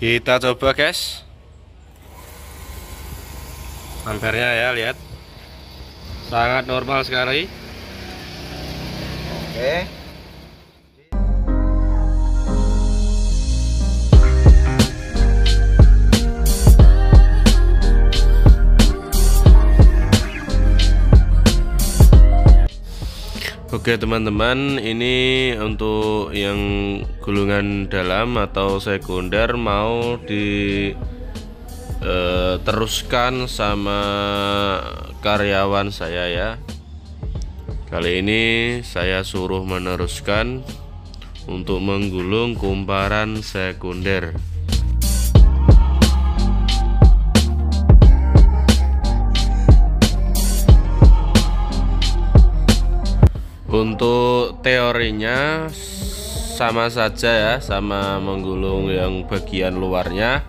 Kita coba guys, ampernya ya, lihat sangat normal sekali. Oke. Oke teman-teman, ini untuk yang gulungan dalam atau sekunder mau diteruskan sama karyawan saya ya. Kali ini saya suruh meneruskan untuk menggulung kumparan sekunder. Untuk teorinya sama saja ya, sama menggulung yang bagian luarnya.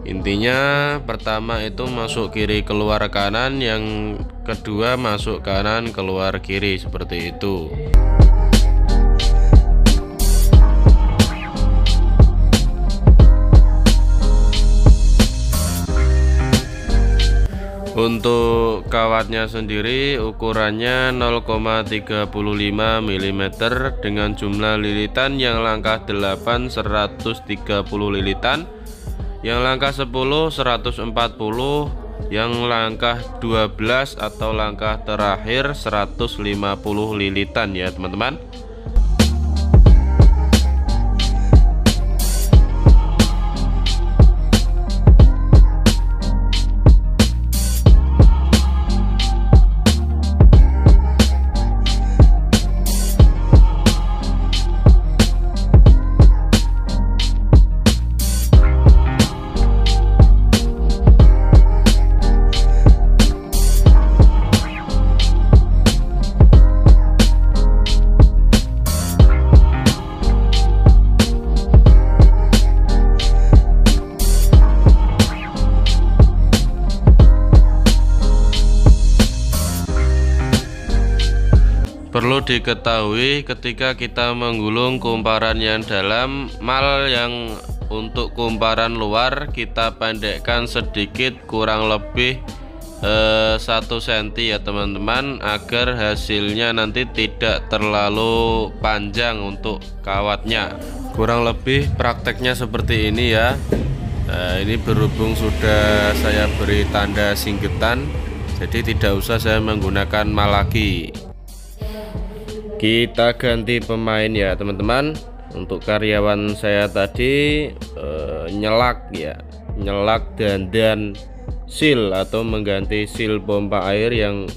Intinya pertama itu masuk kiri keluar kanan, yang kedua masuk kanan keluar kiri, seperti itu. Untuk kawatnya sendiri ukurannya 0,35 mm dengan jumlah lilitan yang langkah 8 130 lilitan, yang langkah 10 140, yang langkah 12 atau langkah terakhir 150 lilitan ya teman-teman. Perlu diketahui ketika kita menggulung kumparan yang dalam, mal yang untuk kumparan luar kita pendekkan sedikit, kurang lebih 1 cm ya teman-teman, agar hasilnya nanti tidak terlalu panjang untuk kawatnya. Kurang lebih prakteknya seperti ini ya. Nah, ini berhubung sudah saya beri tanda singgetan, jadi tidak usah saya menggunakan mal lagi. Kita ganti pemain ya teman-teman. Untuk karyawan saya tadi nyelak ya, nyelak dan seal atau mengganti seal pompa air yang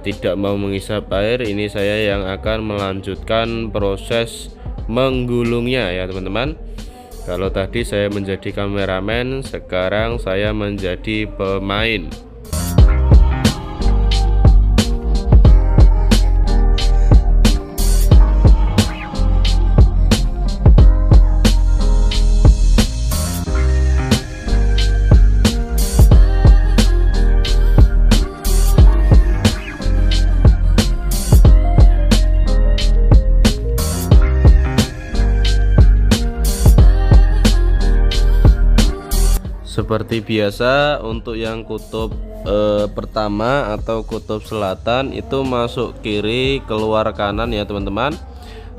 tidak mau menghisap air. Ini saya yang akan melanjutkan proses menggulungnya ya teman-teman. Kalau tadi saya menjadi kameramen, sekarang saya menjadi pemain. Seperti biasa, untuk yang kutub pertama atau kutub selatan itu masuk kiri keluar kanan ya teman-teman.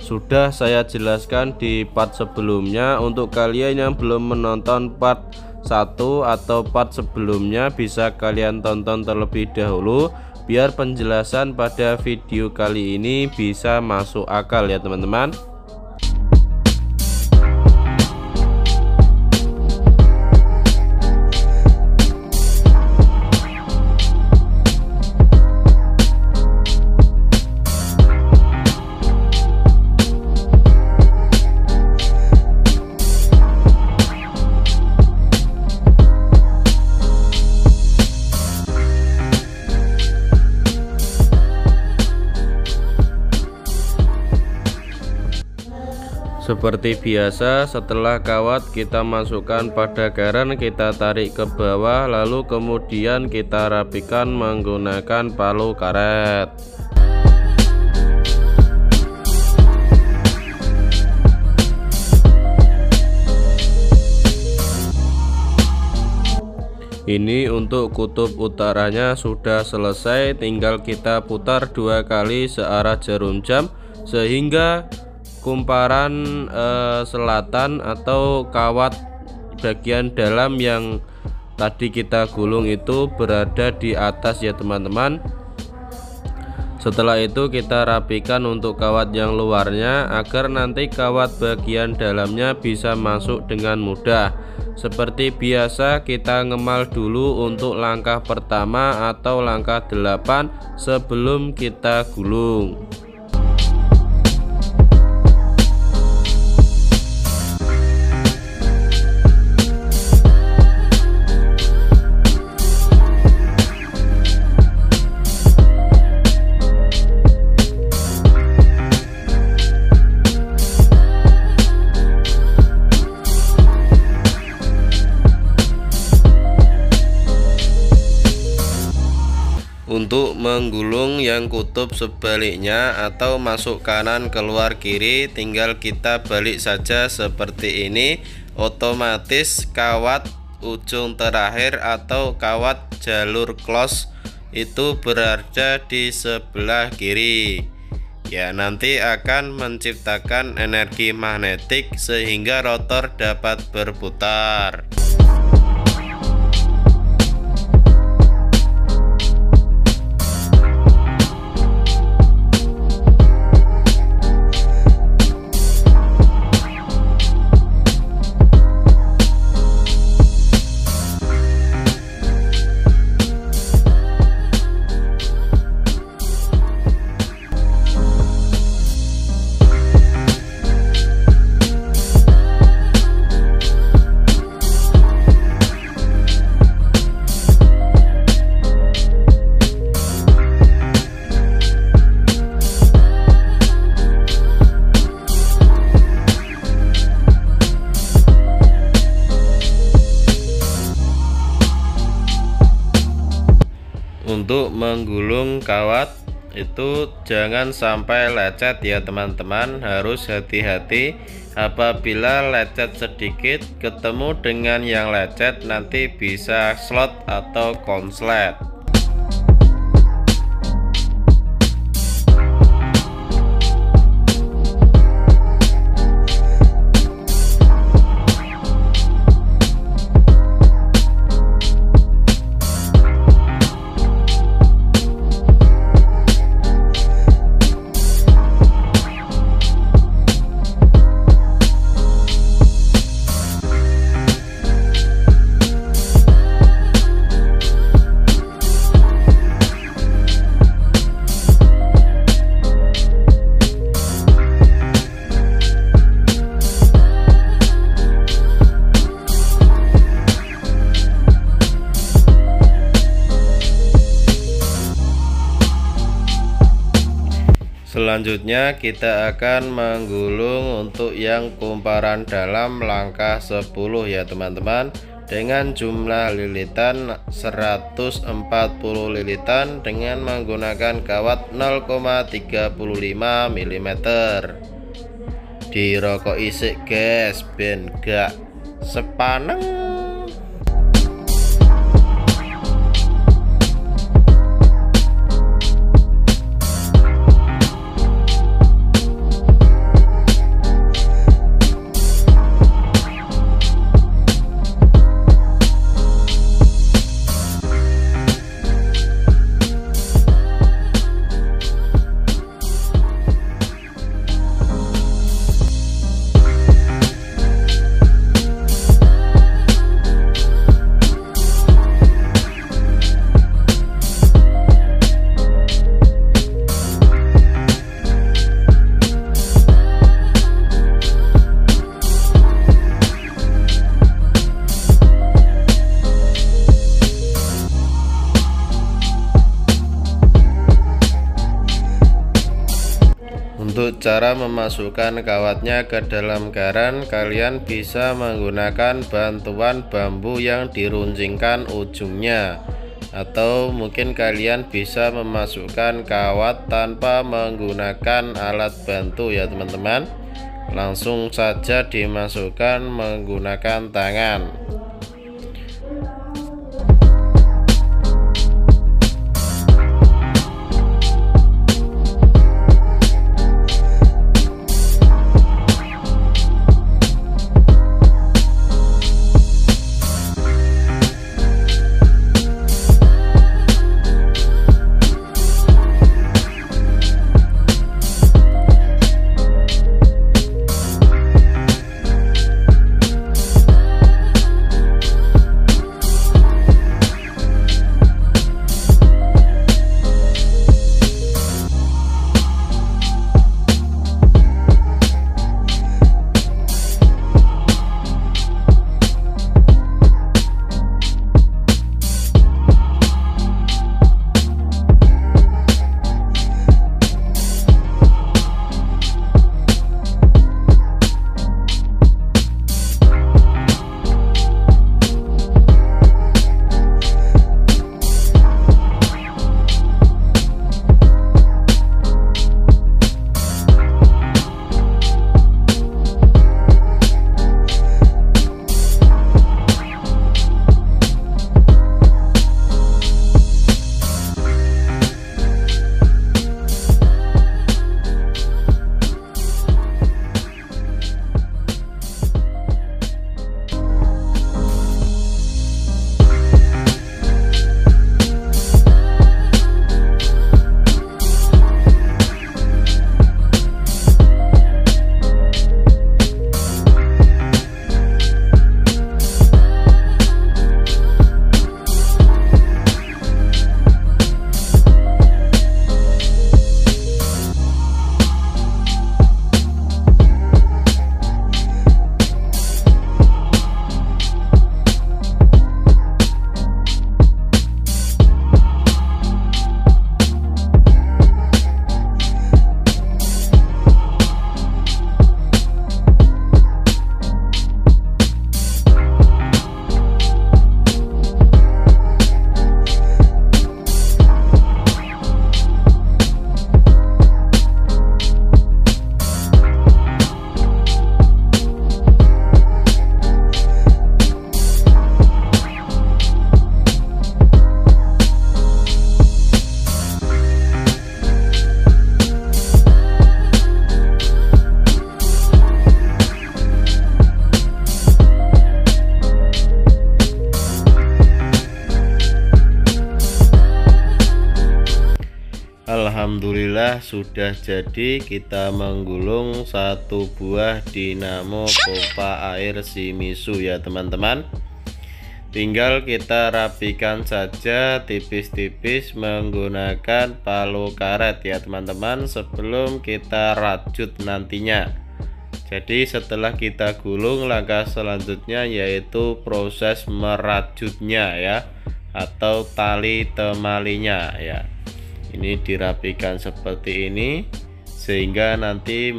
Sudah saya jelaskan di part sebelumnya. Untuk kalian yang belum menonton part 1 atau part sebelumnya, bisa kalian tonton terlebih dahulu biar penjelasan pada video kali ini bisa masuk akal ya teman-teman. Seperti biasa, setelah kawat kita masukkan pada garan, kita tarik ke bawah, lalu kemudian kita rapikan menggunakan palu karet. Ini untuk kutub utaranya sudah selesai, tinggal kita putar 2 kali searah jarum jam sehingga kumparan selatan atau kawat bagian dalam yang tadi kita gulung itu berada di atas ya teman-teman. Setelah itu kita rapikan untuk kawat yang luarnya agar nanti kawat bagian dalamnya bisa masuk dengan mudah. Seperti biasa kita ngemal dulu untuk langkah pertama atau langkah 8 sebelum kita gulung. Untuk menggulung yang kutub sebaliknya atau masuk kanan keluar kiri, tinggal kita balik saja seperti ini. Otomatis kawat ujung terakhir atau kawat jalur close itu berada di sebelah kiri. Ya, nanti akan menciptakan energi magnetik sehingga rotor dapat berputar. Untuk menggulung kawat itu jangan sampai lecet ya teman-teman, harus hati-hati. Apabila lecet sedikit ketemu dengan yang lecet nanti bisa slot atau konslet. Selanjutnya kita akan menggulung untuk yang kumparan dalam langkah 10 ya teman-teman, dengan jumlah lilitan 140 lilitan dengan menggunakan kawat 0,35 mm. Dirokok isik guys, ben gak sepaneng. Untuk cara memasukkan kawatnya ke dalam garan, kalian bisa menggunakan bantuan bambu yang diruncingkan ujungnya, atau mungkin kalian bisa memasukkan kawat tanpa menggunakan alat bantu ya teman-teman. Langsung saja dimasukkan menggunakan tangan. Alhamdulillah sudah jadi, kita menggulung satu buah dinamo pompa air Shimizu ya teman-teman. Tinggal kita rapikan saja tipis-tipis menggunakan palu karet ya teman-teman, sebelum kita rajut nantinya. Jadi setelah kita gulung, langkah selanjutnya yaitu proses merajutnya ya, atau tali temalinya ya. Ini dirapikan seperti ini sehingga nanti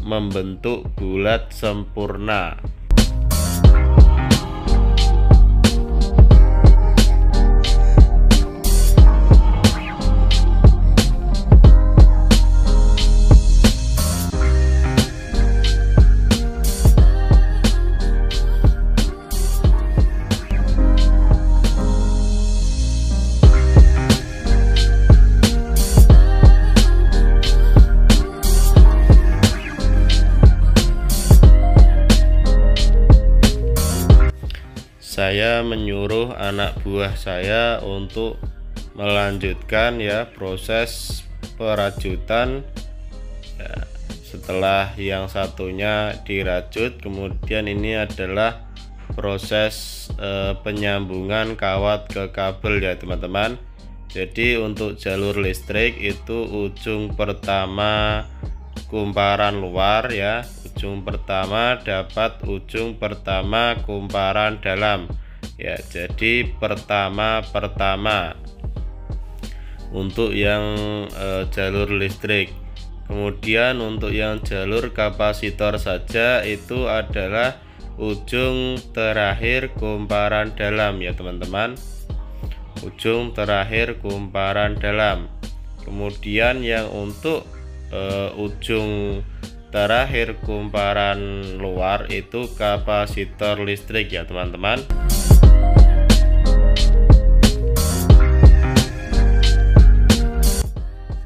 membentuk bulat sempurna. Saya menyuruh anak buah saya untuk melanjutkan ya proses perajutan ya. Setelah yang satunya dirajut, kemudian ini adalah proses penyambungan kawat ke kabel ya teman-teman. Jadi untuk jalur listrik itu ujung pertama kumparan luar ya, ujung pertama dapat ujung pertama kumparan dalam ya. Jadi pertama untuk yang jalur listrik. Kemudian untuk yang jalur kapasitor saja itu adalah ujung terakhir kumparan dalam ya teman-teman, ujung terakhir kumparan dalam. Kemudian yang untuk ujung terakhir kumparan luar itu kapasitor listrik ya teman-teman.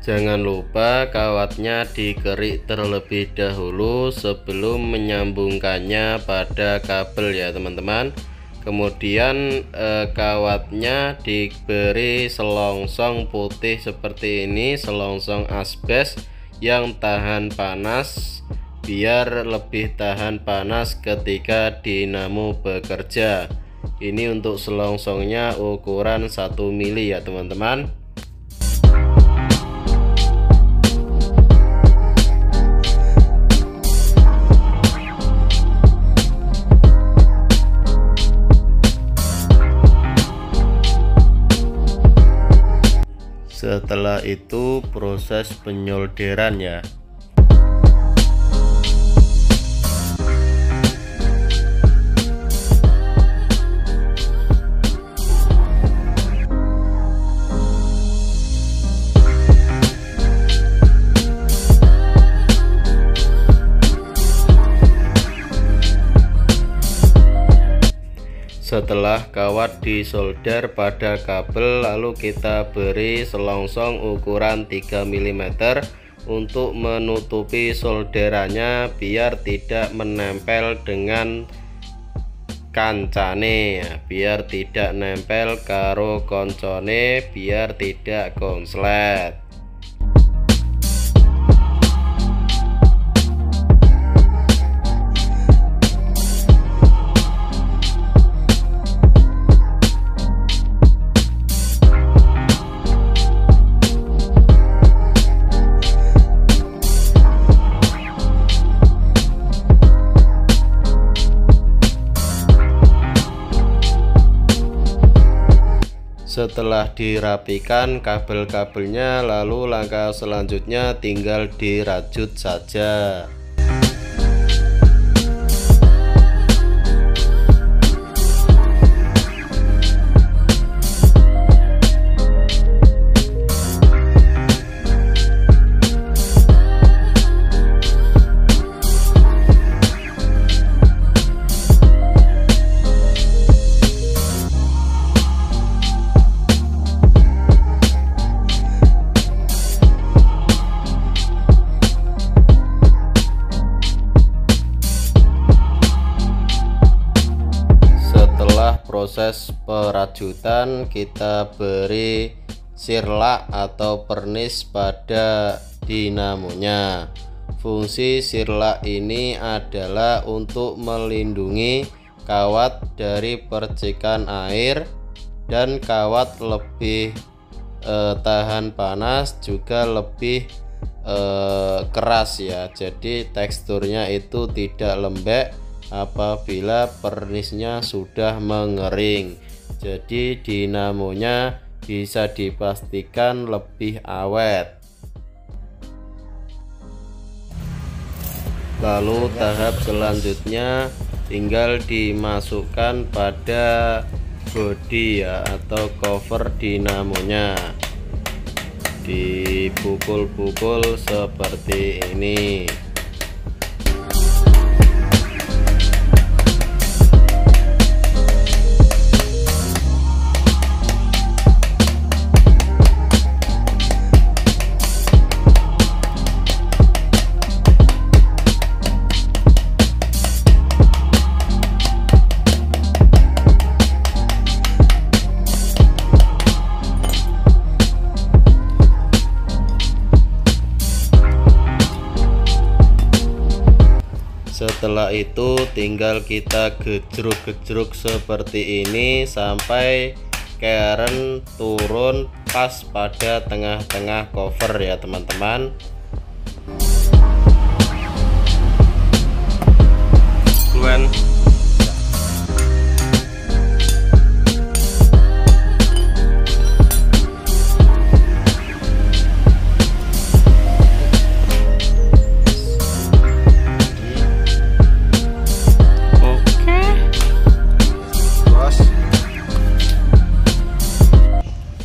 Jangan lupa kawatnya dikerik terlebih dahulu sebelum menyambungkannya pada kabel ya teman-teman. Kemudian kawatnya diberi selongsong putih seperti ini, selongsong asbes yang tahan panas, biar lebih tahan panas ketika dinamo bekerja. Ini untuk selongsongnya ukuran 1 mili ya teman-teman. Setelah itu proses penyolderan ya. Setelah kawat disolder pada kabel, lalu kita beri selongsong ukuran 3 mm untuk menutupi solderannya biar tidak menempel dengan kancane ya, biar tidak nempel karo koncone, biar tidak konslet. Setelah dirapikan kabel-kabelnya, lalu langkah selanjutnya tinggal dirajut saja. Proses perajutan kita beri sirlak atau pernis pada dinamonya. Fungsi sirlak ini adalah untuk melindungi kawat dari percikan air, dan kawat lebih tahan panas, juga lebih keras ya. Jadi teksturnya itu tidak lembek apabila pernisnya sudah mengering. Jadi dinamonya bisa dipastikan lebih awet. Lalu tahap selanjutnya tinggal dimasukkan pada bodi ya, atau cover dinamonya. Dipukul-pukul seperti ini. Setelah itu tinggal kita gejruk-gejruk seperti ini sampai keren turun pas pada tengah-tengah cover ya teman-teman.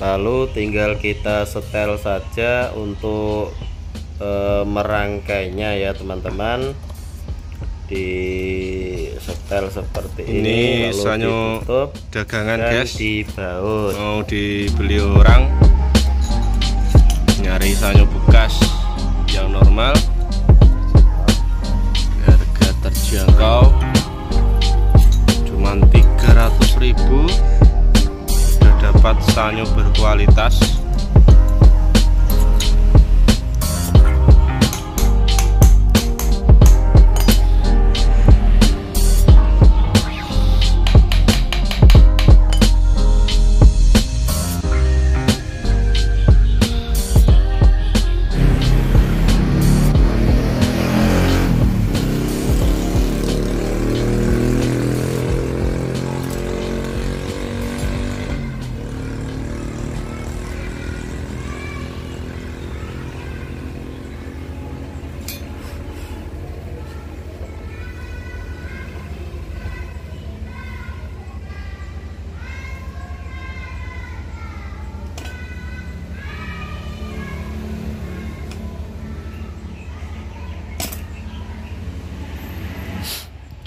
Lalu tinggal kita setel saja untuk merangkainya ya teman-teman. Di setel seperti ini, lalu ditutup dagangan dan guys, dibaut. mau dibeli orang, nyari sanyo bekas yang normal, harga terjangkau, cuman 300.000 udah dapat sanyo berkualitas.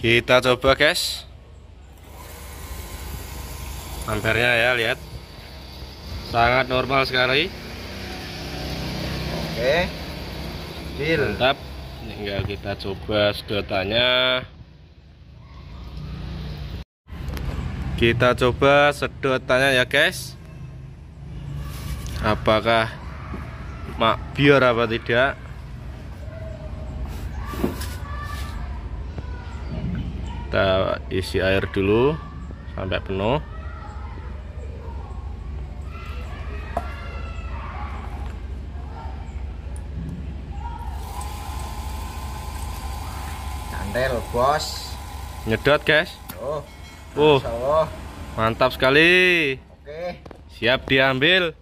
Kita coba guys, ampernya ya, lihat sangat normal sekali. Oke, mantap. Tinggal kita coba sedotannya. Kita coba sedotannya ya guys, apakah biar apa tidak. Kita isi air dulu sampai penuh. Candel bos, Nyedot guys. oh Oh, Masya Allah. mantap sekali. Oke, Siap diambil.